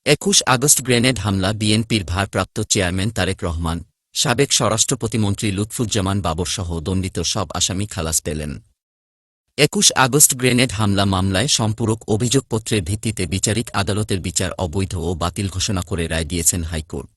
21 August grenade হামলা বিএনপির ভারপ্রাপ্ত চেয়ারম্যান তারেক রহমান, সাবেক স্বরাষ্ট্র প্রতিমন্ত্রী লুৎফুজ্জামান বাবরসহ দণ্ডিত সব আসামি খালাস পেলেন। 21 আগস্ট গ্রেনেড হামলা মামলায় সম্পূরক অভিযোগপত্রের ভিত্তিতে বিচারিক আদালতের বিচার অবৈধ ও বাতিল ঘোষণা করে রায় দিয়েছেন হাইকোর্ট।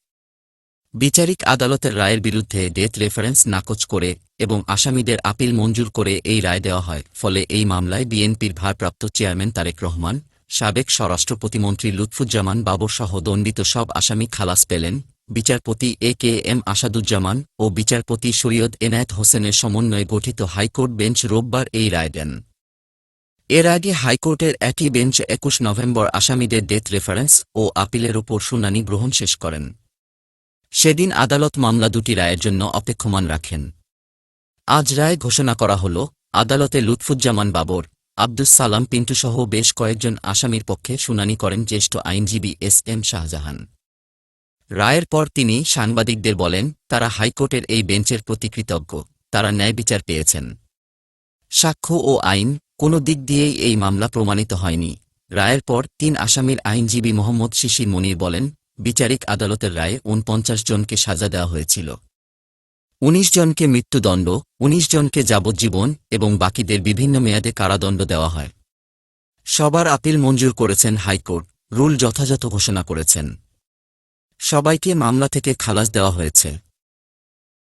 বিচারিক আদালতের রায়ের বিরুদ্ধে ডেথ রেফারেন্স নাকচ করে এবং আসামিদের আপিল মঞ্জুর করে এই রায় দেওয়া হয়। ফলে এই মামলায় বিএনপির ভারপ্রাপ্ত চেয়ারম্যান তারেক রহমান, সাবেক স্বরাষ্ট্র প্রতিমন্ত্রী লুৎফুজ্জামান বাবরসহ দণ্ডিত সব আসামি খালাস পেলেন। বিচারপতি এ.কে.এম. আসাদুজ্জামান ও বিচারপতি সৈয়দ এনায়েত হোসেনের সমন্বয়ে গঠিত হাইকোর্ট বেঞ্চ রোববার এই রায় দেন। এর আগে হাইকোর্টের একই বেঞ্চ 21 নভেম্বর আসামিদের ডেথ রেফারেন্স ও আপিলের ওপর শুনানি গ্রহণ শেষ করেন। সেদিন আদালত মামলা দুটি রায়ের জন্য অপেক্ষমান রাখেন। আজ রায় ঘোষণা করা হল। আদালতে লুৎফুজ্জামান বাবর, আব্দুস সালাম পিন্টুসহ বেশ কয়েকজন আসামির পক্ষে শুনানি করেন জ্যেষ্ঠ আইনজীবী এস.এম. শাহজাহান। রায়ের পর তিনি সাংবাদিকদের বলেন, তারা হাইকোর্টের এই বেঞ্চের প্রতি কৃতজ্ঞ, তারা ন্যায় বিচার পেয়েছেন। সাক্ষ্য ও আইন কোনো দিক দিয়েই এই মামলা প্রমাণিত হয়নি। রায়ের পর 3 আসামির আইনজীবী মোহাম্মদ শিশির মনির বলেন, বিচারিক আদালতের রায়ে 49 জনকে সাজা দেওয়া হয়েছিল। 19 জনকে মৃত্যুদণ্ড, 19 জনকে যাবজ্জীবন এবং বাকিদের বিভিন্ন মেয়াদে কারাদণ্ড দেওয়া হয়। সবার আপিল মঞ্জুর করেছেন হাইকোর্ট, রুল যথাযথ ঘোষণা করেছেন। সবাইকে মামলা থেকে খালাস দেওয়া হয়েছে।